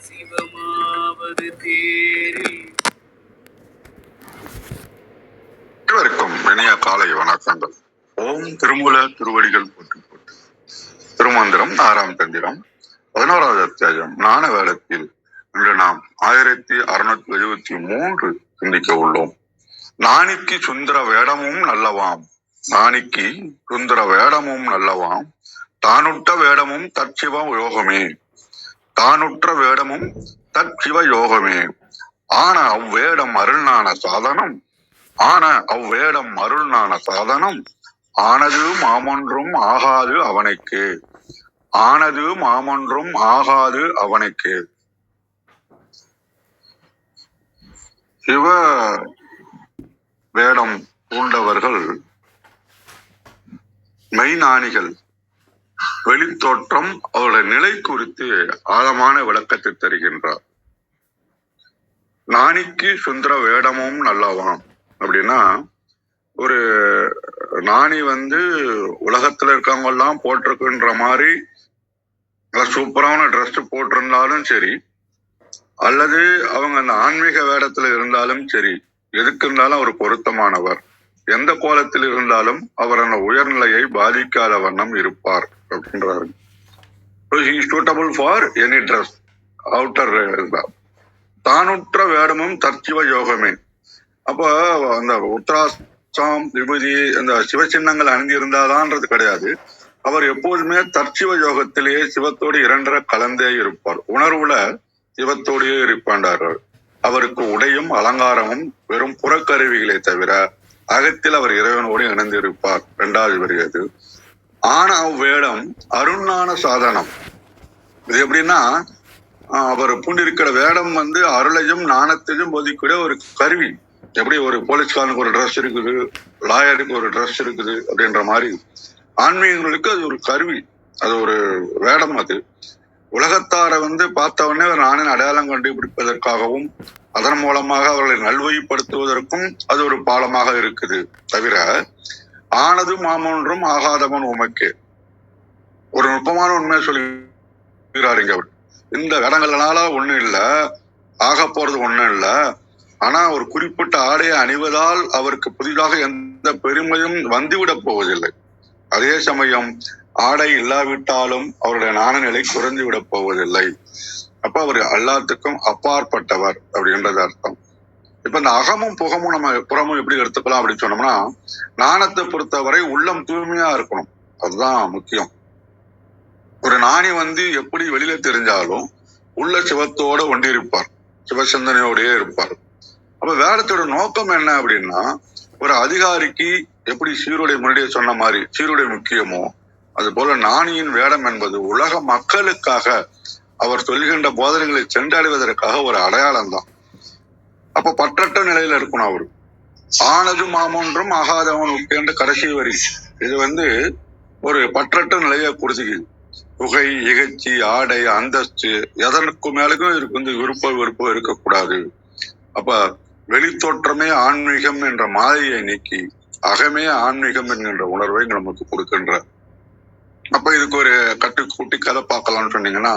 சிவமாவது தேரி. அனைவருக்கும் இனிய காலை வணக்கங்கள். ஓம் திருமூல திருவடிகள் போற்றி போற்றி. திருமந்திரம் 6ஆம் தந்திரம் 11வது அத்தியாயம் ஞான வேடத்தில் இன்று நாம் 1673 சிந்திக்க உள்ளோம். நாணிக்கு சுந்தர வேடமும் நல்லவாம், நாணிக்கு சுந்தர வேடமும் நல்லவாம், தானுட்ட வேடமும் தற்சிவ யோகமே, தானுற்ற வேடமும் தற்சிவ யோகமே, ஆன அவ்வேடம் அருள்ஞான சாதனம், ஆன அவ்வேடம் அருள்ஞான சாதனம், ஆனது மாமொன்றும் ஆகாது அவனுக்கு, ஆனது மாமொன்றும் ஆகாது அவனுக்கு. சிவ வேடம் பூண்டவர்கள் மெய்ஞானிகள். வெளித்தோற்றம் அவருடைய நிலை குறித்து ஆழமான விளக்கத்தை தருகின்றார். நாணிக்கு சுந்தர வேடமும் நல்லவாம் அப்படின்னா, ஒரு நாணி உலகத்துல இருக்கவங்க எல்லாம் போட்டிருக்குன்ற மாதிரி சூப்பரான ட்ரெஸ் போட்டிருந்தாலும் சரி, அல்லது அவங்க அந்த ஆன்மீக வேடத்துல இருந்தாலும் சரி, எதுக்கு இருந்தாலும் அவர் பொருத்தமானவர். எந்த கோலத்தில் இருந்தாலும் அவர் அந்த உயர்நிலையை பாதிக்காத வண்ணம் இருப்பார் அப்படின்றாரு. Suitable for any dress outer. தானுற்ற வேடமும் தற்சிவ யோகமே. அப்போ அந்த உத்தராசம் விபூதி அந்த சிவ சின்னங்கள் அணிந்திருந்தாதான்றது கிடையாது. அவர் எப்போதுமே தற்சிவ யோகத்திலேயே சிவத்தோடு இரண்டர கலந்தே இருப்பார். உணர்வுல சிவத்தோடையே இருப்பாண்டார். அவருக்கு உடையும் அலங்காரமும் வெறும் புறக்கருவிகளை தவிர அகத்தில் அவர் இறைவனோடு இணைந்து இருப்பார். 2வது வருகிறது. ஆன அவ்வேடம் அருள்ஞான சாதனம். இது எப்படின்னா, அவர் பூண்டிருக்கிற வேடம் அருளையும் ஞானத்தையும் போதிக்கூடிய ஒரு கருவி. எப்படி ஒரு போலீஸ்காரனுக்கு ஒரு ட்ரெஸ் இருக்குது, லாயருக்கு ஒரு ட்ரெஸ் இருக்குது அப்படின்ற மாதிரி ஆன்மீகங்களுக்கு அது ஒரு கருவி, அது ஒரு வேடம். அது உலகத்தாரை பார்த்த உடனே நானின் அடையாளம் கண்டுபிடிப்பதற்காகவும் அதன் மூலமாக அவர்களை நல்வழிப்படுத்துவதற்கும் அது ஒரு பாலமாக இருக்குது. தவிர ஆனது மாமொன்றும் ஆகாதவன் உமக்கு. ஒரு நுட்பமான உண்மையை சொல்லுகிறாருங்க அவர். இந்த வேடங்கள்னால ஒண்ணும் இல்லை, ஆக போறது ஒண்ணும் இல்லை. ஆனா ஒரு குறிப்பிட்ட ஆடையை அணிவதால் அவருக்கு புதிதாக எந்த பெருமையும் வந்துவிட போவதில்லை. அதே சமயம் ஆடை இல்லாவிட்டாலும் அவருடைய ஞான நிலை குறைந்து விட போவதில்லை. அப்ப அவர் எல்லாத்துக்கும் அப்பாற்பட்டவர் அப்படின்றது அர்த்தம். இப்ப இந்த அகமும் புகமும் நம்ம புறமும் எப்படி எடுத்துக்கலாம் அப்படின்னு சொன்னோம்னா, ஞானத்தை பொறுத்தவரை உள்ளம் தூய்மையா இருக்கணும், அதுதான் முக்கியம். ஒரு ஞானி எப்படி வெளியில தெரிஞ்சாலும் உள்ள சிவத்தோட ஒன்றிருப்பார், சிவசிந்தனையோடயே இருப்பார். அப்ப வேடத்தோட நோக்கம் என்ன அப்படின்னா, ஒரு அதிகாரிக்கு எப்படி சீருடை முன்னாடியே சொன்ன மாதிரி சீருடை முக்கியமோ, அது போல ஞானியின் வேடம் என்பது உலக மக்களுக்காக அவர் சொல்கின்ற போதனைகளை சென்றடைவதற்காக ஒரு அடையாளம் தான். அப்ப பற்றற்ற நிலையில இருக்கணும் அவரு. ஆனது மாமொன்றும் ஆகாதவன் உட்கேண்டு கடைசி வரி. இது ஒரு பற்றற்ற நிலையை குறிச்சுக்குது. புகை, இகழ்ச்சி, ஆடை, அந்தஸ்து எதற்கு மேலுக்கும் இருக்கு விருப்பம் இருக்கக்கூடாது. அப்ப வெளித்தோற்றமே ஆன்மீகம் என்ற மாயையை நீக்கி அகமே ஆன்மீகம் என்கின்ற உணர்வை நமக்கு கொடுக்கின்ற. அப்ப இதுக்கு ஒரு குட்டி கதை பார்க்கலாம்னு சொன்னீங்கன்னா,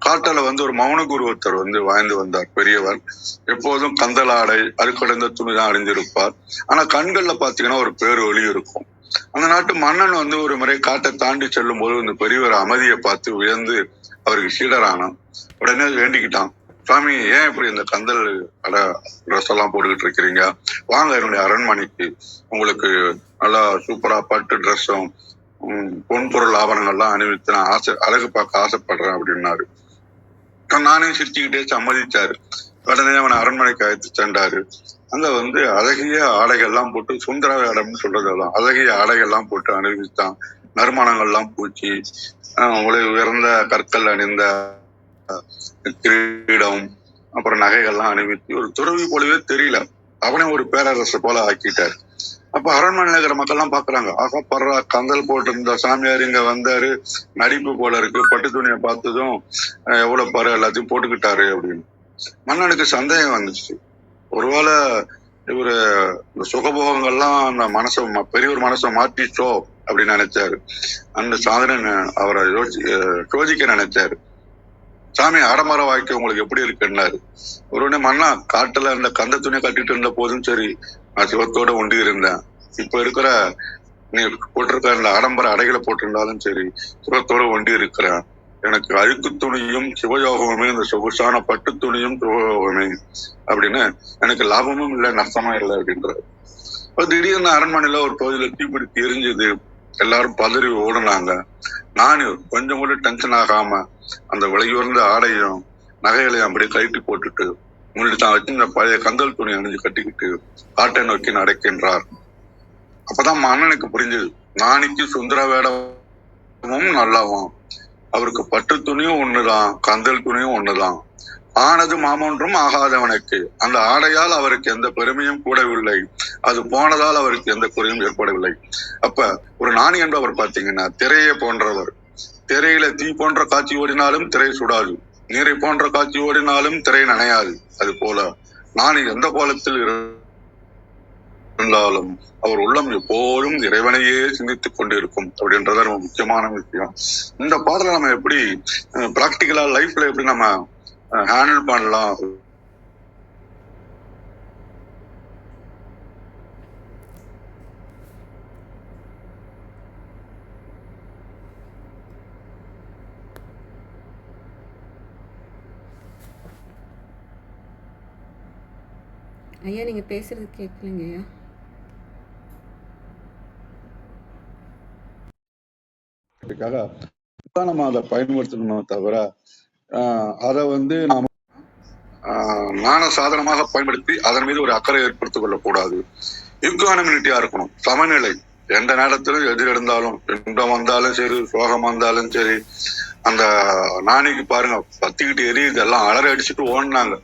காட்டுல ஒரு மௌன குரு ஒருத்தர் வாழ்ந்து வந்தார். பெரியவர். எப்போதும் கந்தல் ஆடை, அறுக்கடைந்த துணிதான் அணிந்திருப்பார். ஆனா கண்கள்ல பாத்தீங்கன்னா ஒரு பேர் ஒளி இருக்கும். அந்த நாட்டு மன்னன் ஒரு முறை காட்டை தாண்டி செல்லும் போது இந்த பெரியவர் அமைதியை பார்த்து உயர்ந்து அவருக்கு சீடரானான். உடனே வேண்டிக்கிட்டான், சுவாமி ஏன் இப்படி இந்த கந்தல் ட்ரெஸ் எல்லாம் போட்டுக்கிட்டு இருக்கிறீங்க, வாங்க என்னுடைய அரண்மனைக்கு, உங்களுக்கு நல்லா சூப்பரா பட்டு ட்ரெஸ்ஸும் பொன்பொருள் ஆபரணங்கள்லாம் அணிவித்து நான் அழகு பார்க்க ஆசைப்படுறேன் அப்படின்னாரு. நானே சிரிச்சுக்கிட்டே சம்மதிச்சாரு. உடனே அவனை அரண்மனைக்கு அழைத்து சென்றாரு. அங்க அழகிய ஆடைகள்லாம் போட்டு, சுந்தர வேடம்னு சொல்றதெல்லாம் அழகிய ஆடைகள்லாம் போட்டு அணிவித்தான். நறுமணங்கள்லாம் பூச்சி, உயர்ந்த கற்கள் அணிந்த கிரீடம், அப்புறம் நகைகள்லாம் அணிவித்து ஒரு துறவி போலவே தெரியல, அவனே ஒரு பேரரசு போல ஆக்கிட்டாரு. அப்ப அரண்மனை நகர மக்கள் எல்லாம் பாக்குறாங்க, ஆகப்படுற கந்தல் போட்டு இருந்த சாமியார் இங்க வந்தாரு, நடிப்பு போல இருக்கு, பட்டு துணியை பார்த்ததும் எவ்வளவு பாரு எல்லாத்தையும் போட்டுக்கிட்டாரு அப்படின்னு. மன்னனுக்கு சந்தேகம் வந்துச்சு. ஒருவேளை இவரு சுகபோகங்கள்லாம் அந்த பெரியவர் மனசை மாற்றிச்சோ அப்படின்னு நினைச்சாரு. அந்த சாதனை அவரை யோசிக்க நினைச்சாரு. சாமி ஆடம்பர வாழ்க்கை உங்களுக்கு எப்படி இருக்குன்னாரு. ஒருவனே மண்ணா காட்டுல அந்த கந்த துணியை கட்டிட்டு இருந்த போதும் சரி நான் சிவத்தோட ஒண்டி இருந்தேன். இப்ப இருக்கிற நீ போட்டிருக்க அந்த ஆடம்பர அடைகளை போட்டிருந்தாலும் சரி சிவத்தோட ஒண்டி இருக்கிறேன். எனக்கு அழுக்கு துணியும் சிவயோகமுமே, இந்த சொகுசான பட்டு துணியும் சிவயோகமே அப்படின்னு எனக்கு லாபமும் இல்லை நஷ்டமும் இல்லை அப்படின்றாரு. திடீர்னு அரண்மனையில ஒரு பகுதியில தீப்பிடித்து எரிஞ்சது. எல்லாரும் பதறி ஓடுனாங்க. நான் கொஞ்சம் கூட டென்ஷன் ஆகாம அந்த விலையுயர்ந்த ஆடையும் நகைகளையும் அப்படியே கழட்டி போட்டுட்டு முன்னாடி தான் வச்சு இந்த பழைய கந்தல் துணி அணிஞ்சு கட்டிக்கிட்டு காட்டை நோக்கி நடக்கின்றார். அப்பதான் அண்ணனுக்கு புரிஞ்சது, ஞானிக்கு சுந்தர வேடமும் நல்லாவும், அவருக்கு பட்டு துணியும் ஒண்ணுதான், கந்தல் துணியும் ஒண்ணுதான். ஆனது மாமொன்றும் ஆகாதவனுக்கு அந்த ஆடையால் அவருக்கு எந்த பெருமையும் கூடவில்லை, அது போனதால் அவருக்கு எந்த குறையும் ஏற்படவில்லை. அப்ப ஒரு ஞானி என்பவர் பாத்தீங்கன்னா திரையை போன்றவர். திரையில தீ போன்ற காட்சி ஓடினாலும் திரை சுடாது, நீரை போன்ற காட்சி ஓடினாலும் திரை நனையாது. அது போல ஞானி எந்த கோலத்தில் இருந்தாலும் அவர் உள்ளம் எப்போதும் இறைவனையே சிந்தித்துக் கொண்டிருக்கும் அப்படின்றத ரொம்ப முக்கியமான விஷயம். இந்த பாடலை நம்ம எப்படி பிராக்டிக்கலா லைஃப்ல எப்படி நம்ம ஹேண்டில் பண்ணலாம். ஐயா நீங்க பேசுறது கேட்கலங்க ஐயா. நம்ம அதை பயன்படுத்தணுமே தவிர அதை நாம ஞான சாதனமாக பயன்படுத்தி அதன் மீது ஒரு அக்கறை ஏற்படுத்திக் கொள்ளக்கூடாது. ஈக்குவானிமிட்டியா இருக்கணும், சமநிலை. எந்த நேரத்திலும் எது இருந்தாலும், இன்பம் வந்தாலும் சரி சோகம் வந்தாலும் சரி. அந்த நாணிக்கு பாருங்க பத்திக்கிட்டு எரியுது, எல்லாம் அலற அடிச்சுட்டு ஓடினாங்க.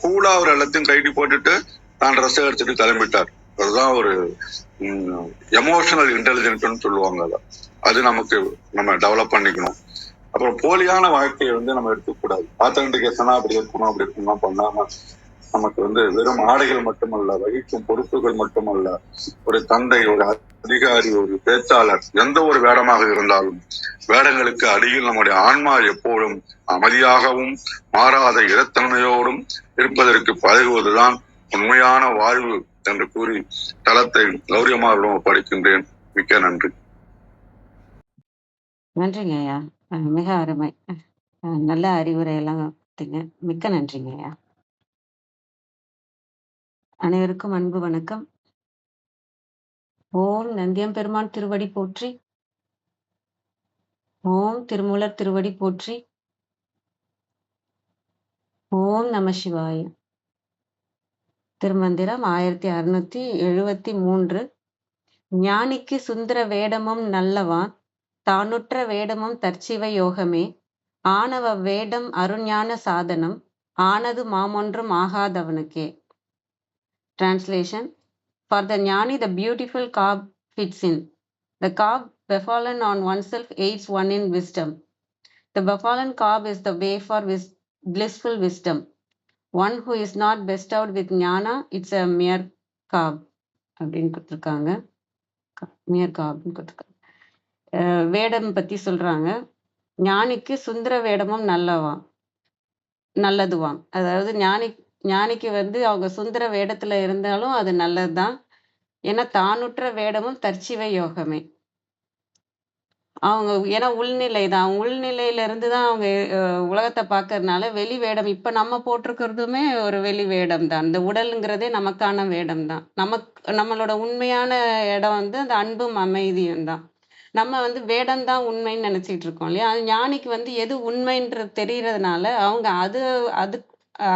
கூலா அவர் எல்லாத்தையும் கைட்டி போட்டுட்டு தான் ட்ரெஸ் எடுத்துட்டு கிளம்பிட்டார். அதுதான் ஒரு எமோஷனல் இன்டெலிஜென்ட்னு சொல்லுவாங்க. அது நமக்கு நம்ம டெவலப் பண்ணிக்கணும். அப்புறம் போலியான வாழ்க்கையை நம்ம எடுக்கக்கூடாது. ஆத்தன்டிகேஷனா அப்படி இருக்கணும் அப்படி இருக்கணும் பண்ணாம நமக்கு வெறும் ஆடைகள் மட்டுமல்ல, வகிக்கும் பொறுப்புகள் மட்டுமல்ல, ஒரு தந்தை, ஒரு அதிகாரி, ஒரு பேச்சாளர், எந்த ஒரு வேடமாக இருந்தாலும் வேடங்களுக்கு அடியில் நம்முடைய ஆன்மா எப்போதும் அமைதியாகவும் மாறாத இடத்தன்மையோடும் இருப்பதற்கு பழகுவதுதான் உண்மையான வாழ்வு என்று கூறி தளத்தை கௌரியமாரிடம் படிக்கின்றேன். மிக்க நன்றி. நன்றிங்க ஐயா, மிக அருமை. நல்ல அறிவுரையெல்லாம் கொடுத்தீங்க. மிக்க நன்றிங்க ஐயா. அனைவருக்கும் அன்பு வணக்கம். ஓம் நந்தியம்பெருமான் திருவடி போற்றி. ஓம் திருமூலர் திருவடி போற்றி. ஓம் நம சிவாய. திருமந்திரம் 1673. ஞானிக்கு சுந்தர வேடமும் நல்லவான், தானுற்ற வேடமும் தற்சிவ யோகமே. ஆணவ வேடம் அருஞான சாதனம், ஆனது மாமொன்றும் ஆகாதவனுக்கே. Translation. For the Jnani, the beautiful garb fits in. The garb befallen on oneself aids one in wisdom. The befallen garb is the way for blissful wisdom. One who is not bestowed with Gnana, it's a mere garb அப்படின்னு கொடுத்துருக்காங்க. mere garb கொடுத்துருக்காங்க. வேடம் பத்தி சொல்றாங்க. ஞானிக்கு சுந்தர வேடமும் நல்லதுவாம். அதாவது ஞானிக்கு அவங்க சுந்தர வேடத்துல இருந்தாலும் அது நல்லதுதான். ஏன்னா தானுற்ற வேடமும் தற்சிவ யோகமே. அவங்க ஏன்னா உள்நிலை தான், உள்நிலையில இருந்துதான் அவங்க உலகத்தை பார்க்கறதுனால வெளி வேடம் இப்ப நம்ம போட்டிருக்கிறதுமே ஒரு வெளி வேடம் தான். இந்த உடலுங்கிறதே நமக்கான வேடம் தான். நம்மளோட உண்மையான இடம் அந்த அன்பும் அமைதியும் தான். நம்ம வேடம் தான் உண்மைன்னு நினைச்சிட்டு இருக்கோம் இல்லையா. ஞானிக்கு எது உண்மைன்றது தெரியறதுனால அவங்க அது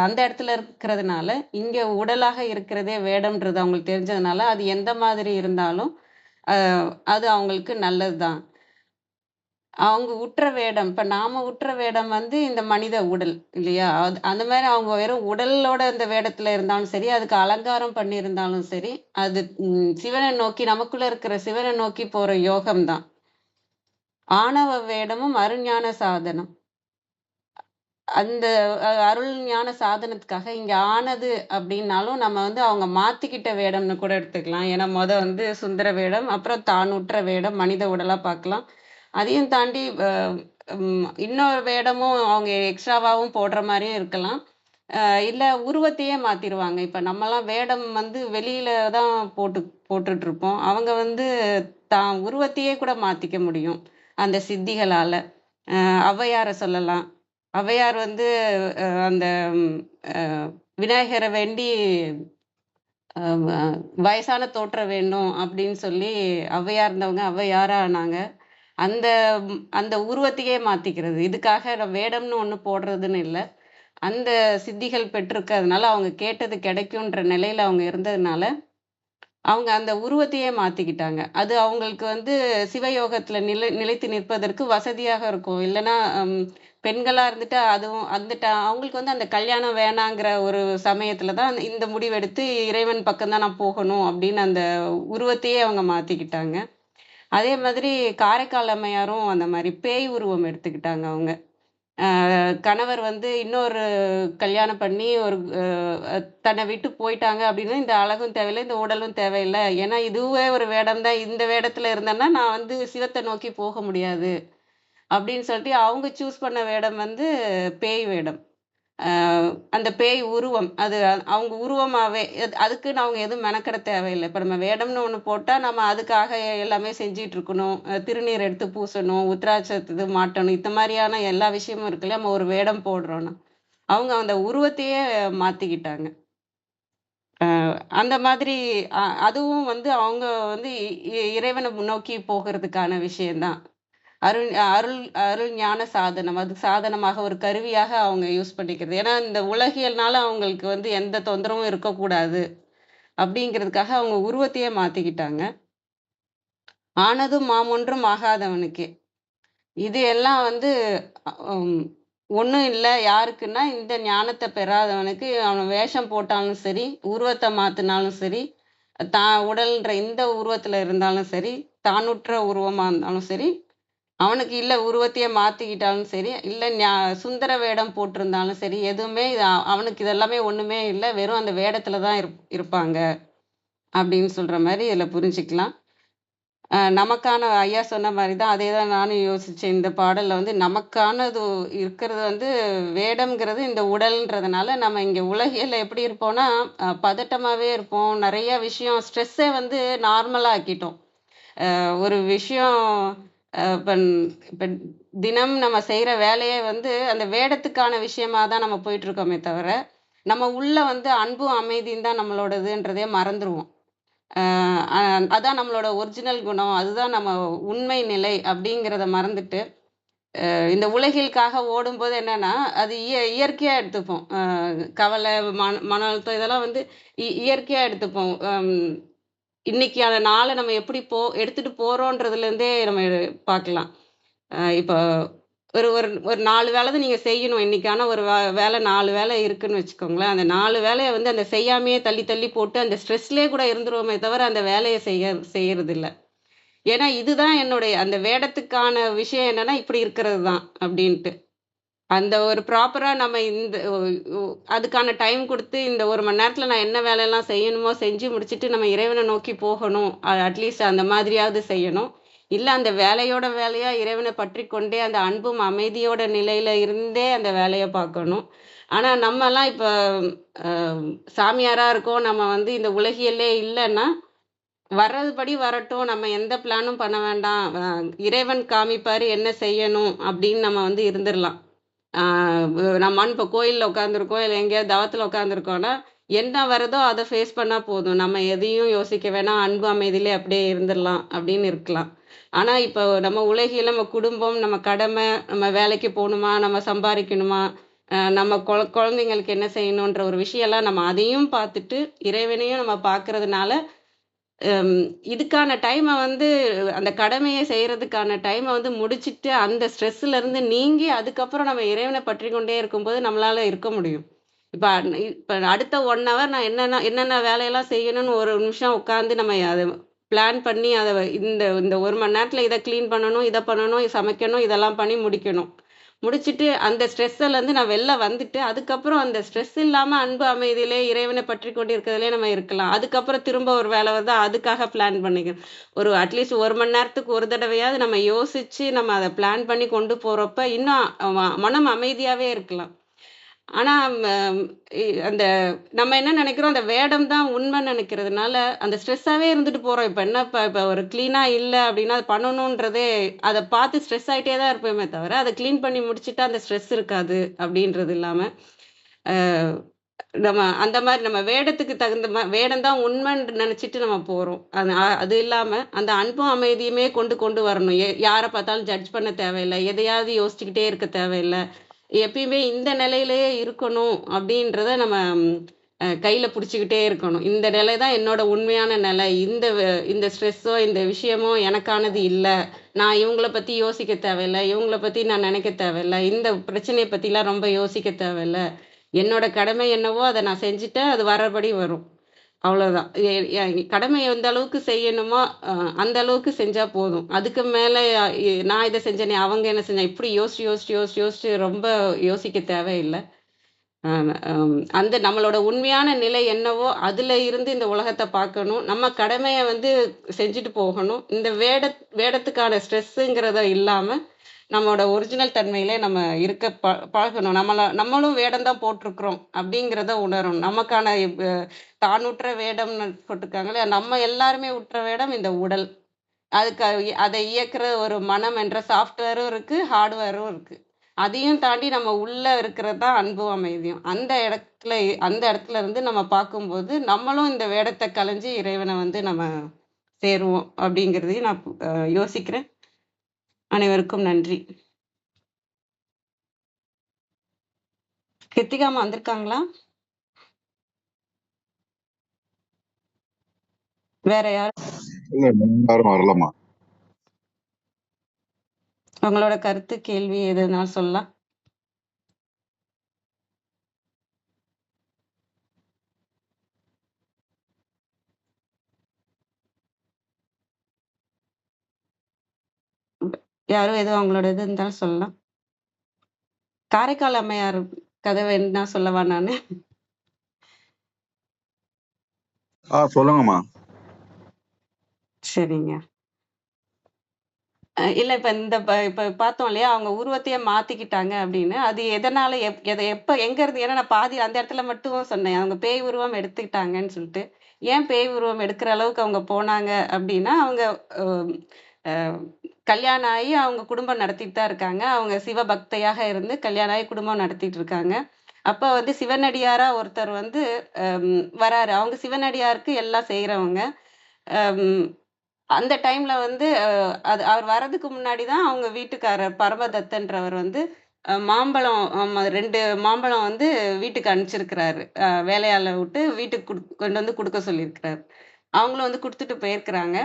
அந்த இடத்துல இருக்கிறதுனால, இங்க உடலாக இருக்கிறதே வேடம்ன்றது அவங்களுக்கு தெரிஞ்சதுனால அது எந்த மாதிரி இருந்தாலும் அது அவங்களுக்கு நல்லதுதான். அவங்க உற்ற வேடம், இப்ப நாம உற்ற வேடம் இந்த மனித உடல் இல்லையா. அந்த மாதிரி அவங்க வெறும் உடலோட அந்த வேடத்துல இருந்தாலும் சரி, அதுக்கு அலங்காரம் பண்ணியிருந்தாலும் சரி, அது சிவனை நோக்கி, நமக்குள்ள இருக்கிற சிவனை நோக்கி போற யோகம்தான். ஆணவ வேடமும் அருஞான சாதனம். அந்த அருள் ஞான சாதனத்துக்காக இங்க ஆனது அப்படின்னாலும் நம்ம அவங்க மாத்திக்கிட்ட வேடம்னு கூட எடுத்துக்கலாம். ஏன்னா சுந்தர வேடம், அப்புறம் தானுற்ற வேடம், மனித உடலா பார்க்கலாம். அதையும் தாண்டி இன்னொரு வேடமும் அவங்க எக்ஸ்ட்ராவாவும் போடுற மாரியும் இருக்கலாம். இல்ல உருவத்தையே மாத்திருவாங்க. இப்ப நம்மலாம் வேடம் வந்து வெளியில தான் போட்டுட்ருப்போம். அவங்க வந்து தான் உருவத்தையே கூட மாத்திக்க முடியும், அந்த சித்திகளால. ஔவையார சொல்லலாம். ஔவையார் வந்து அந்த அ விநாயகர வேண்டி அ வ வயசான தோற்றம் வேணும் அப்படின்னு சொல்லி ஔவையா இருந்தவங்க ஔவையாரா ஆனாங்க. அந்த அந்த உருவத்தையே மாத்திக்கிறது. இதுக்காக வேடம்னு ஒண்ணு போடுறதுன்னு இல்ல. அந்த சித்திகள் பெற்றிருக்கிறதுனால, அவங்க கேட்டது கிடைக்குன்ற நிலையில அவங்க இருந்ததுனால, அவங்க அந்த உருவத்தையே மாத்திக்கிட்டாங்க. அது அவங்களுக்கு வந்து சிவயோகத்துல நிலைத்து நிற்பதற்கு வசதியாக இருக்கும். இல்லன்னா, பெண்களா இருந்துட்டு அதுவும் வந்துட்டு அவங்களுக்கு வந்து அந்த கல்யாணம் வேணாங்கிற ஒரு சமயத்துல தான் இந்த முடிவெடுத்து இறைவன் பக்கம் தான் நான் போகணும் அப்படின்னு அந்த உருவத்தையே அவங்க மாத்திக்கிட்டாங்க. அதே மாதிரி காரைக்கால் அம்மையாரும் அந்த மாரி பேய் உருவம் எடுத்துக்கிட்டாங்க அவங்க. கணவர் வந்து இன்னொரு கல்யாணம் பண்ணி ஒரு தன்னை விட்டு போயிட்டாங்க அப்படின்னா, இந்த அழகும் தேவையில்ல, இந்த உடலும் தேவையில்ல. ஏன்னா இதுவே ஒரு வேடம் தான். இந்த வேடத்துல இருந்தேன்னா, நான் வந்து சிவத்த நோக்கி போக முடியாது. அப்படின்னு சொல்லிட்டு அவங்க சூஸ் பண்ண வேடம் வந்து பேய் வேடம். அ அந்த பேய் உருவம். அது அவங்க உருவமாவே அதுக்குன்னு அவங்க எதுவும் மெனக்கெட தேவையில்ல. இப்ப நம்ம வேடம்னு ஒண்ணு போட்டா, நம்ம அதுக்காக எல்லாமே செஞ்சுட்டு இருக்கணும். திருநீர் எடுத்து பூசணும், உத்திராட்சத்த இது மாட்டணும். இந்த மாரியான எல்லா விஷயமும் இருக்கு இல்லையா? நம்ம ஒரு வேடம் போடுறோம்னா. அவங்க அந்த உருவத்தையே மாத்திக்கிட்டாங்க. அந்த மாதிரி அதுவும் வந்து அவங்க வந்து இறைவன நோக்கி போகறதுக்கான விஷயம் தான். அருள் அருள் அருள் ஞான சாதனம். அது சாதனமாக ஒரு கருவியாக அவங்க யூஸ் பண்ணிக்கிறது. ஏன்னா, இந்த உலகியல்னால அவங்களுக்கு வந்து எந்த தொந்தரவும் இருக்கக்கூடாது. அப்படிங்கிறதுக்காக அவங்க உருவத்தையே மாத்திக்கிட்டாங்க. ஆனதும் மாமொன்றும் ஆகாதவனுக்கே. இது எல்லாம் வந்து ம் ஒண்ணும் இல்ல. யாருக்குன்னா, இந்த ஞானத்த பெறாதவனுக்கு அவன் வேஷம் போட்டாலும் சரி, உருவத்த மாத்துனாலும் சரி, தான் உடல்ன்ற இந்த உருவத்துல இருந்தாலும் சரி, தானுற்ற உருவமா இருந்தாலும் சரி, அவனுக்கு இல்ல உருவத்தையே மாத்திக்கிட்டாலும் சரி, இல்ல சுந்தர வேடம் போட்டிருந்தாலும் சரி, எதுவுமே அவனுக்கு இதெல்லாமே ஒண்ணுமே இல்ல. வெறும் அந்த வேடத்துல தான் இருப்பாங்க. அப்படின்னு சொல்ற மாரி இதுல புரிஞ்சுக்கலாம். நமக்கான ஐயா சொன்ன மாரி தான் அதே தான் நானும் யோசிச்சேன். இந்த பாடல்ல வந்து நமக்கானது இருக்கிறது வந்து வேடம்ங்கிறது இந்த உடல்ன்றதுனால, நம்ம இங்க உலகியல்ல எப்படி இருப்போம்னா, பதட்டமாவே இருப்போம். நெறைய விஷயம் ஸ்ட்ரெஸ்ஸே வந்து நார்மலா ஆக்கிட்டோம். ஒரு விஷயம் இப்ப இப்ப தினம் நம்ம செய்ற வேலையே வந்து அந்த வேடத்துக்கான விஷயமா தான் நம்ம போயிட்டுருக்கோமே தவிர, நம்ம உள்ள வந்து அன்பும், அமைதியும் தான் நம்மளோடதுன்றதே மறந்துருவோம். அ அ அதான் நம்மளோட ஒரிஜினல் குணம். அதுதான் நம்ம உண்மை நிலை அப்படிங்கிறத மறந்துட்டு, இந்த உலகியலுக்காக ஓடும்போது என்னன்னா, அது இயற்கையா எடுத்துப்போம். கவலை, மன அழுத்தம் இதெல்லாம் வந்து இயற்கையா எடுத்துப்போம். இன்னைக்கான நாள நம்ம எப்படி எடுத்துட்டு போறோன்றதுலேருந்தே நம்ம பார்க்கலாம். இப்போ ஒரு ஒரு ஒரு 4 வேலை தான் நீங்க செய்யணும். இன்னைக்கான ஒரு வேலை 4 வேலை இருக்குன்னு வச்சுக்கோங்களேன். அந்த 4 வேலைய வந்து அந்த செய்யாமயே தள்ளி தள்ளி போட்டு அந்த ஸ்ட்ரெஸ்லயே கூட இருந்துருவோமே தவிர, அந்த வேலைய செய்யறதில்ல. ஏன்னா, இதுதான் என்னுடைய அந்த வேடத்துக்கான விஷயம் என்னன்னா, இப்படி இருக்கிறது தான் அப்படின்ட்டு. அந்த ஒரு ப்ராப்பரா நம்ம இந்த ஒ ஒ அதுக்கான டைம் குடுத்து, இந்த 1 மணி நேரத்தில நான் என்ன வேலைலாம் செய்யணுமோ செஞ்சு முடிச்சுட்டு, நம்ம இறைவன நோக்கி போகணும். அட்லீஸ்ட் அந்த மாதிரியாவது செய்யணும். இல்ல அந்த வேலையோட வேலையா இறைவன பற்றிக் கொண்டே, அந்த அன்பும் அமைதியோட நிலையில இருந்தே அந்த வேலைய பார்க்கணும். ஆனா நம்மலாம் இப்ப அ சாமியாரா இருக்கோம். நம்ம வந்து இந்த உலகியலே இல்லன்னா, வர்றதுபடி வரட்டும். நம்ம எந்த பிளானும் பண்ண வேண்டாம். இறைவன் காமிப்பாரு என்ன செய்யணும் அப்படின்னு நம்ம வந்து இருந்துரலாம். ஆ நம்ம இப்ப கோயில்ல உட்காந்துருக்கோம், இல்ல எங்கேயாவது தவத்துல உட்காந்துருக்கோம்னா, என்ன வருதோ அத ஃபேஸ் பண்ணா போதும். நம்ம எதையும் யோசிக்க வேணாம். அன்பு அமைதியிலே அப்படியே இருந்துரலாம் அப்படின்னு இருக்கலாம். ஆனா, இப்போ நம்ம உலகில நம்ம குடும்பம், நம்ம கடமை, நம்ம வேலைக்கு போணுமா, நம்ம சம்பாரிக்கணுமா, நம்ம குழந்தைங்களுக்கு என்ன செய்யணுன்ற ஒரு விஷயம்லாம் நம்ம அதையும் பார்த்துட்டு, இறைவனையும் நம்ம பார்க்கறதுனால, அம் இதுக்கான டைம வந்து அந்த கடமைய செய்றதுக்கான டைம வந்து முடிச்சுட்டு, அந்த ஸ்ட்ரெஸ்ஸுலருந்து நீங்கி, அதுக்கப்புறம் நம்ம இறைவன பற்றிக் கொண்டே இருக்கும்போது, நம்மளால இருக்க முடியும். இப்ப அடுத்த 1 ஹவர் நான் என்னென்ன வேலையெல்லாம் செய்யணும்னு ஒரு நிமிஷம் உட்கார்ந்து நம்ம அத பிளான் பண்ணி, அத இந்த இந்த 1 மணி நேரத்தில இத கிளீன் பண்ணணும், இத பண்ணணும், சமைக்கணும், இதெல்லாம் பண்ணி முடிக்கணும். முடிச்சிட்டு அந்த ஸ்ட்ரெஸ்ஸில் இருந்து நான் வெளில வந்துட்டு அதுக்கப்புறம் அந்த ஸ்ட்ரெஸ் இல்லாமல் அன்பு அமைதியிலே இறைவனை பற்றி கொண்டு இருக்கிறதுலே நம்ம இருக்கலாம். அதுக்கப்புறம் திரும்ப ஒரு வேலை வந்து அதுக்காக பிளான் பண்ணிக்கணும். ஒரு அட்லீஸ்ட் 1 மணி நேரத்துக்கு ஒரு தடவையாவது நம்ம யோசிச்சு நம்ம அதை பிளான் பண்ணி கொண்டு போறப்ப இன்னும் மனம் அமைதியாவே இருக்கலாம். ஆனா அந்த நம்ம என்ன நினைக்கிறோம், அந்த வேடம் தான் உண்மைன்னு நினைக்கிறதுனால, அந்த ஸ்ட்ரெஸ்ஸாவே இருந்துட்டு போறோம். இப்ப என்ன இப்ப ஒரு கிளீனா இல்ல அப்படின்னா, அது பண்ணணுன்றதே அத பார்த்து ஸ்ட்ரெஸ் ஆயிட்டே தான் இருப்போமே தவிர, அத கிளீன் பண்ணி முடிச்சுட்டா அந்த ஸ்ட்ரெஸ் இருக்காது அப்படின்றது இல்லாம, அ நம்ம அந்த மாரி நம்ம வேடத்துக்கு தகுந்த வேடம் தான் உண்மைன்னு நினைச்சுட்டு நம்ம போறோம். அது இல்லாம அந்த அன்பும் அமைதியுமே கொண்டு கொண்டு வரணும். யார பார்த்தாலும் ஜட்ஜ் பண்ண தேவையில்ல. எதையாவது யோசிச்சுக்கிட்டே இருக்க தேவையில்ல. எப்பயுமே இந்த நிலையிலேயே இருக்கணும் அப்படின்றத நம்ம கையில புடிச்சுக்கிட்டே இருக்கணும். இந்த நிலை தான் என்னோட உண்மையான நிலை. இந்த ஸ்ட்ரெஸ்ஸோ, இந்த விஷயமோ எனக்கானது இல்ல. நான் இவங்கள பத்தி யோசிக்க தேவையில்ல. இவங்கள பத்தி நான் நினைக்க தேவையில்ல. இந்த பிரச்சனைய பத்திலாம் ரொம்ப யோசிக்க தேவையில்ல. என்னோட கடமை என்னவோ அத நான் செஞ்சுட்டேன். அது வரபடி வரும். அவ்வளோதான். கடமைய எந்த அளவுக்கு செய்யணுமோ, அந்த அளவுக்கு செஞ்சா போதும். அதுக்கு மேல நான் இத செஞ்சேனே, அவங்க என்ன செஞ்சாங்க, இப்படி யோசிச்சு ரொம்ப யோசிக்க தேவையில்ல. அ அந்த நம்மளோட உண்மையான நிலை என்னவோ, அதுல இருந்து இந்த உலகத்த பார்க்கணும். நம்ம கடமைய வந்து செஞ்சுட்டு போகணும். இந்த வேடத்துக்கான ஸ்ட்ரெஸ்ஸுங்கிறத இல்லாம, நம்மளோட ஒரிஜினல் தன்மையிலே நம்ம இருக்க பழகணும். நம்மளும் வேடம் தான் போட்டிருக்கிறோம் அப்படிங்கிறத உணரணும். நமக்கான தானுற்ற வேடம்னு போட்டிருக்காங்களே, நம்ம எல்லாருமே உற்ற வேடம் இந்த உடல். அதுக்கு அதை இயக்குற ஒரு மனம் என்ற சாஃப்ட்வேரும் இருக்கு, ஹார்ட்வேரும் இருக்கு. அதையும் தாண்டி நம்ம உள்ள இருக்கிறது தான் அன்பும் அமைதியும். அந்த இடத்துல இருந்து நம்ம பார்க்கும்போது, நம்மளும் இந்த வேடத்த களைஞ்சு இறைவன வந்து நம்ம சேருவோம் அப்படிங்கிறதையும் நான் யோசிக்கிறேன். அனைவருக்கும் நன்றி. கிருத்திகாமா வந்திருக்காங்களா? வேற யாரும்? யாரும் வரலமா. உங்களோட கருத்து, கேள்வி எதுனாலும் சொல்லலாம். யாரும் எதுவும் அவங்களோட இது இருந்தாலும் சொல்லலாம். காரைக்கால் அம்மையார் கதை வேணும்னா சொல்லவா நானு? சொல்லுங்கம்மா. சரிங்க. இல்ல இப்ப பார்த்தோம் இல்லையா? அவங்க உருவத்தையே மாத்திக்கிட்டாங்க அப்படின்னு. அது எதனால எப்ப எங்க இருந்து? ஏன்னா நான் பாதி அந்த இடத்துல மட்டும் சொன்னேன். அவங்க பேய் உருவம் எடுத்துக்கிட்டாங்கன்னு சொல்லிட்டு. ஏன் பேய் உருவம் எடுக்கிற அளவுக்கு அவங்க போனாங்க அப்படின்னா, அவங்க அ அ கல்யாணம் ஆகி அவங்க குடும்பம் நடத்திட்டு தான் இருக்காங்க. அவங்க சிவபக்தையாக இருந்து கல்யாணம் ஆகி குடும்பம் நடத்திட்டு இருக்காங்க. அப்ப வந்து சிவனடியாரா ஒருத்தர் வந்து வராரு. அவங்க சிவனடியாருக்கு எல்லாம் செய்றவங்க. அம் அந்த டைம்ல வந்து அவர் வர்றதுக்கு முன்னாடி தான் அவங்க வீட்டுக்காரர் பரமதத்தன்றவர் வந்து மாம்பழம் 2 மாம்பழம் வந்து வீட்டுக்கு அனுப்பிச்சிருக்கிறாரு. வேலையாள விட்டு வீட்டுக்கு கொண்டு வந்து குடுக்க சொல்லியிருக்கிறாரு. அவங்களும் வந்து குடுத்துட்டு போயிருக்கிறாங்க.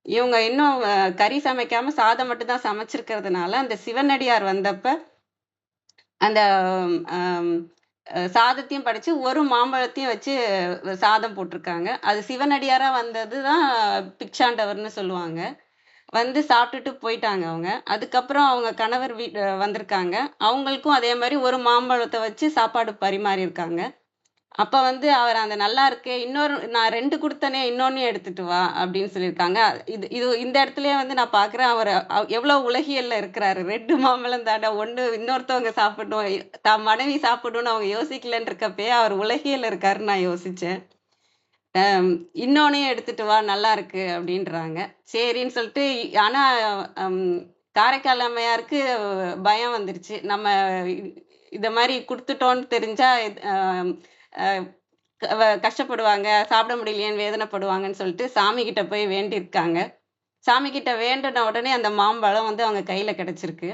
இவங்க இன்னும் கறி சமைக்காம சாதம் மட்டும் தான் சமைச்சிருக்கிறதுனால, அந்த சிவனடியார் வந்தப்ப அந்த அம் சாதத்தையும் படைச்சு, ஒரு மாம்பழத்தையும் வச்சு சாதம் போட்டிருக்காங்க. அது சிவனடியாரா வந்தது தான் பிச்சாண்டவர்ன்னு சொல்லுவாங்க. வந்து சாப்பிட்டுட்டு போயிட்டாங்க அவங்க. அதுக்கப்புறம் அவங்க கணவர் வந்திருக்காங்க. அவங்களுக்கும் அதே மாரி ஒரு மாம்பழத்த வச்சு சாப்பாடு பரிமாறியிருக்காங்க. அப்ப வந்து அவர் அந்த "நல்லா இருக்கே, நான் 2 குடுத்தனே, இன்னொன்னையும் எடுத்துட்டு வா" அப்படின்னு சொல்லியிருக்காங்க. இது இது இந்த இடத்துலயே வந்து நான் பார்க்குறேன், அவரு எவ்வளவு உலகியல்ல இருக்கிறாரு. 2 மாம்பழம் தானே, 1 இன்னொருத்தவங்க சாப்பிடணும், தான் மனைவி சாப்பிடணும்னு அவங்க யோசிக்கலன்னு இருக்கப்பயே, அவர் உலகியல்ல இருக்காருன்னு நான் யோசிச்சேன். "இன்னொன்னையும் எடுத்துட்டு வா, நல்லா இருக்கு" அப்படின்றாங்க. சரின்னு சொல்லிட்டு ஆனா அம் காரைக்கால் அம்மையாருக்கு பயம் வந்துருச்சு. நம்ம இத மாரி குடுத்துட்டோம்ன்னு தெரிஞ்சா அ அ கஷ்டப்படுவாங்க, சாப்பிட முடியலையேன்னு வேதனைப்படுவாங்கன்னு சொல்லிட்டு சாமி கிட்ட போய் வேண்டியிருக்காங்க. சாமி கிட்ட வேண்டுன உடனே அந்த மாம்பழம் வந்து அவங்க கையில கிடைச்சிருக்கு.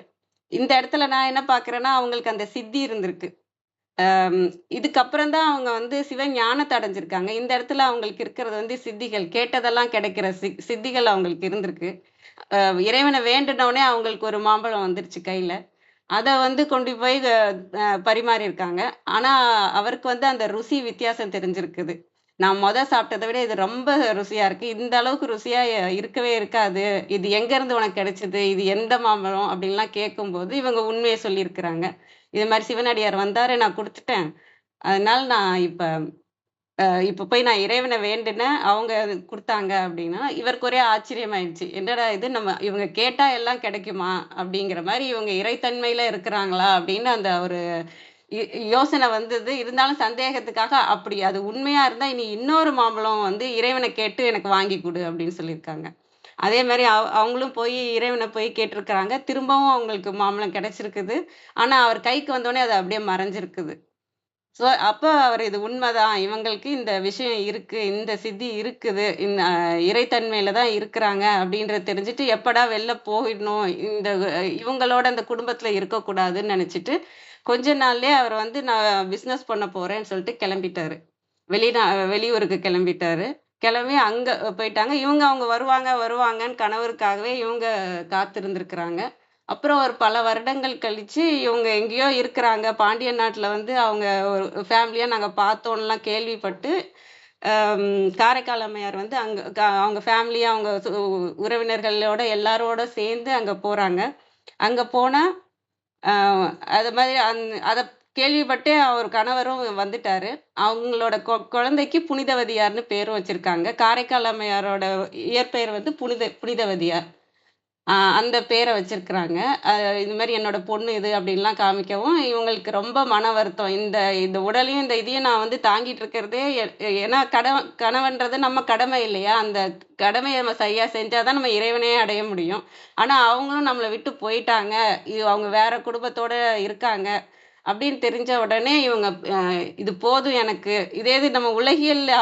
இந்த இடத்துல நான் என்ன பார்க்கிறேன்னா, அவங்களுக்கு அந்த சித்தி இருந்திருக்கு. அம் இதுக்கப்புறம் தான் அவங்க வந்து சிவஞானத்த அடைஞ்சிருக்காங்க. இந்த இடத்துல அவங்களுக்கு இருக்கிறது வந்து சித்திகள். கேட்டதெல்லாம் கிடைக்கிற சித்திகள் அவங்களுக்கு இருந்திருக்கு. அ இறைவன வேண்டுனோனே அவங்களுக்கு ஒரு மாம்பழம் வந்துருச்சு கையில. அத வந்து கொண்டு போய் பரிமாறியிருக்காங்க. ஆனா, அவருக்கு வந்து அந்த ருசி வித்தியாசம் தெரிஞ்சிருக்குது. நான் சாப்பிட்டதை விட இது ரொம்ப ருசியா இருக்கு. இந்த அளவுக்கு ருசியா இருக்கவே இருக்காது. இது எங்கேருந்து உனக்கு கிடைச்சது? இது எந்த மாம்பழம்? அப்படின்லாம் கேட்கும்போது, இவங்க உண்மைய சொல்லியிருக்கிறாங்க. இது மாரி சிவனடியார் வந்தாரு, நான் குடுத்துட்டேன். அதனால நான் இப்ப போய் நான் இறைவன வேண்டினேன். அவங்க அது குடுத்தாங்க அப்படின்னா, இவருக்கு ஒரே ஆச்சரியமாயிடுச்சு. என்னடா இது நம்ம இவங்க கேட்டா எல்லாம் கிடைக்குமா? அப்படிங்கிற மாரி இவங்க இறைத்தன்மையில இருக்கிறாங்களா? அப்படின்னு அந்த ஒரு யோ யோசனை வந்தது. இருந்தாலும் சந்தேகத்துக்காக அப்படி அது உண்மையா இருந்தா, "இனி இன்னொரு மாம்பழம் வந்து இறைவன கேட்டு எனக்கு வாங்கி குடு" அப்படின்னு சொல்லியிருக்காங்க. அதே மாரி அவங்களும் போய் இறைவன போய் கேட்டிருக்கிறாங்க. திரும்பவும் அவங்களுக்கு மாம்பழம் கிடைச்சிருக்குது. ஆனா, அவர் கைக்கு வந்தோனே அது அப்படியே மறைஞ்சிருக்குது. அப்ப அவரு இது உண்மதான். இவங்களுக்கு இந்த விஷயம் இருக்கு. இந்த சித்தி இருக்குது. இறைத்தன்மையில தான் இருக்கிறாங்க அப்படின்றத தெரிஞ்சுட்டு, எப்படா வெளில போயிடணும். இவங்களோட அந்த குடும்பத்தில இருக்கக்கூடாதுன்னு நெனச்சுட்டு, கொஞ்ச நாள்லயே அவர் வந்து நான் பிசினஸ் பண்ண போறேன்னு சொல்லிட்டு கெளம்பிட்டாரு. வெளிநா வெளியூருக்கு கெளம்பிட்டாரு. கெளம்பி அங்க போயிட்டாங்க. அவங்க வருவாங்க, வருவாங்கன்னு கணவருக்காகவே இவங்க காத்திருந்திருக்கிறாங்க. அப்புறம் ஒரு பல வருடங்கள் கழிச்சு, இவங்க எங்கேயோ இருக்கிறாங்க. பாண்டியன் நாட்டுல வந்து அவங்க ஒரு ஃபேமிலியா நாங்க பார்த்தோம்லாம் கேள்விப்பட்டு, காரைக்கால் அம்மையார் வந்து அங்க அவங்க ஃபேமிலியா அவங்க உறவினர்களோட எல்லாரோட சேர்ந்து அங்க போறாங்க. அங்க போனா, அ அது மாதிரி அத கேள்விப்பட்டே அவர் கணவரும் வந்துட்டாரு. அவங்களோட குழந்தைக்கு புனிதவதியார்ன்னு பேரும் வச்சிருக்காங்க. காரைக்கால் அம்மையாரோட இயற்பெயர் வந்து புனிதவதியார். அந்த பேர வச்சிருக்கிறாங்க. இது மாரி என்னோட பொண்ணு இது அப்டின்லாம் காமிக்கவும், இவங்களுக்கு ரொம்ப மன வருத்தம். இந்த இந்த உடலையும், இந்த இதையும் நான் வந்து தாங்கிட்டு இருக்கிறதே ஏன்னா கணவன்றது நம்ம கடமை இல்லையா? அந்த கடமைய நம்ம சரியா செஞ்சா தான் நம்ம இறைவனையே அடைய முடியும். ஆனா அவங்களும் நம்மள விட்டு போயிட்டாங்க. அவங்க வேற குடும்பத்தோட இருக்காங்க. அப்படின்னு தெரிஞ்ச உடனே இவங்க இது போதும் எனக்கு. இதே இது நம்ம உலகியல்ல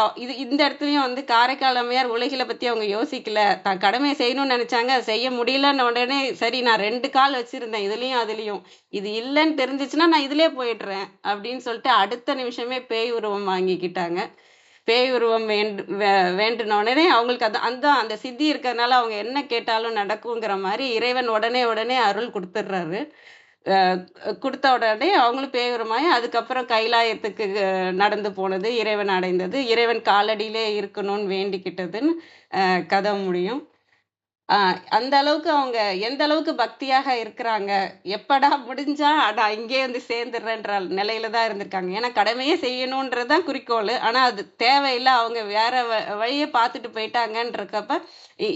இந்த இடத்துலயும் வந்து காரைக்கால் அம்மையார் உலகியல பத்தி அவங்க யோசிக்கல. தான் கடமைய செய்யணும்னு நெனச்சாங்க. அத செய்ய முடியலன்ன உடனே, சரி நான் 2 கால் வச்சிருந்தேன். இதுலயும், அதுலயும். இது இல்லன்னு தெரிஞ்சுச்சுன்னா, நான் இதுலயே போயிடுறேன். அப்படின்னு சொல்லிட்டு அடுத்த நிமிஷமே பேய் உருவம் வாங்கிக்கிட்டாங்க. பேய் உருவம் வேண்டுன உடனே அவங்களுக்கு அந்த சித்தி இருக்கிறதுனால அவங்க என்ன கேட்டாலும் நடக்குங்கிற மாரி இறைவன் உடனே உடனே அருள் குடுத்துடுறாரு. அ குடுத்த உடனே அவங்களும் பேயுருமாயி, அதுக்கப்புறம் கைலாயத்துக்கு நடந்து போனது, இறைவன் அடைந்தது. இறைவன் காலடியிலே இருக்கணும்னு வேண்டிக்கிட்டதுன்னு கதை முடியும். அ அந்த அளவுக்கு அவங்க எந்த அளவுக்கு பக்தியாக இருக்கிறாங்க. எப்படா முடிஞ்சா, அட இங்கேயே வந்து சேர்ந்துடுறேன்ற நிலையில தான் இருந்திருக்காங்க. ஏன்னா கடமையே செய்யணுன்றது தான் குறிக்கோளு. ஆனா அது தேவையில்ல. அவங்க வேற வழிய பார்த்துட்டு போயிட்டாங்கன்றக்கப்ப,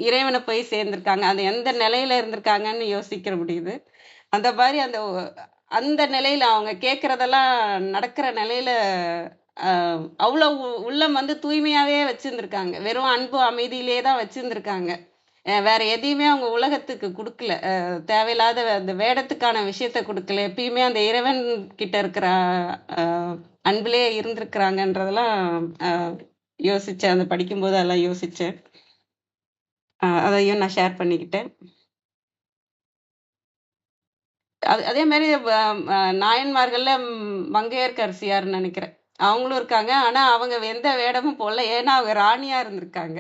இறைவன போய் சேர்ந்திருக்காங்க. அது எந்த நிலையில இருந்திருக்காங்கன்னு யோசிக்க முடியுது. அந்த மாரி அந்த நிலையில அவங்க கேட்கிறதெல்லாம் நடக்கிற நிலையில அ அவ்ளோ உள்ளம் வந்து தூய்மையாவே வச்சிருந்திருக்காங்க. வெறும் அன்பு, அமைதியிலேயே தான் வச்சிருந்திருக்காங்க. வேற எதையுமே அவங்க உலகத்துக்கு குடுக்கல. தேவையில்லாத அந்த வேடத்துக்கான விஷயத்த குடுக்கல. எப்பயுமே அந்த இறைவன் கிட்ட இருக்கிற அ அன்பிலே இருந்திருக்கிறாங்கன்றதெல்லாம் அ யோசிச்சேன். அத படிக்கும்போது அதெல்லாம் யோசிச்சேன். அதையும் நான் ஷேர் பண்ணிக்கிட்டேன். அதே மாரி நாயன்மார்கள்ல மங்கையர்க்கரசியார்ன்னு நெனைக்கிறேன். அவங்களும் இருக்காங்க. ஆனா, அவங்க எந்த வேடமும் போடல. ஏன்னா, அவங்க ராணியா இருந்திருக்காங்க.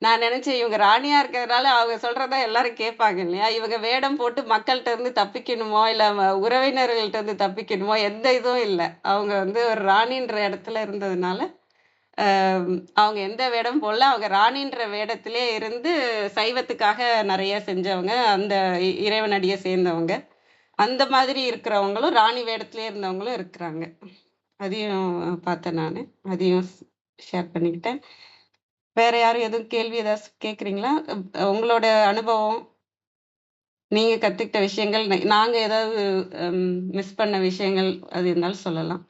நான் நெனச்சேன் இவங்க ராணியா இருக்கிறதுனால அவங்க சொல்றத எல்லாரும் கேட்பாங்க இல்லையா? இவங்க வேடம் போட்டு மக்கள்ட்ட இருந்து தப்பிக்கணுமோ, இல்ல உறவினர்கள்ட்ட இருந்து தப்பிக்கணுமோ, எந்த இதுவும் இல்ல. அவங்க வந்து ஒரு ராணின்ற இடத்துல இருந்ததுனால, அ அவங்க எந்த வேடமும் போடல. அவங்க ராணின்ற வேடத்திலே இருந்து சைவத்துக்காக நெறைய செஞ்சவங்க. அந்த இறைவனடிய சேர்ந்தவங்க. அந்த மாதிரி இருக்கிறவங்களும், ராணி வேடத்திலே இருந்தவங்களும் இருக்கிறாங்க. அதையும் பார்த்தேன் நானு. அதையும் ஷேர் பண்ணிக்கிட்டேன். வேற யாரும் எதுவும் கேள்வி ஏதாச்சும் கேட்கிறீங்களா? உங்களோட அனுபவம், நீங்க கத்துக்கிட்ட விஷயங்கள், நாங்க ஏதாவது மிஸ் பண்ண விஷயங்கள் அது இருந்தாலும் சொல்லலாம்.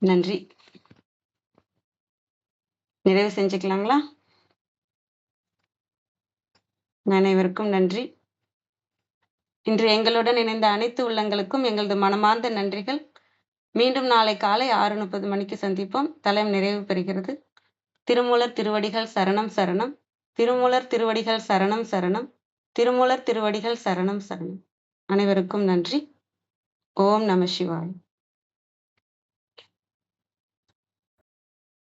நன்றி. நிறைவு செஞ்சுக்கலாங்களா? அனைவருக்கும் நன்றி. இன்று எங்களுடன் இணைந்த அனைத்து உள்ளங்களுக்கும் எங்களது மனமார்ந்த நன்றிகள். மீண்டும் நாளை காலை 6:30 மணிக்கு சந்திப்போம். தலம் நிறைவு பெறுகிறது. திருமூலர் திருவடிகள் சரணம் சரணம். திருமூலர் திருவடிகள் சரணம் சரணம். திருமூலர் திருவடிகள் சரணம் சரணம். அனைவருக்கும் நன்றி. ஓம் நம சிவாய.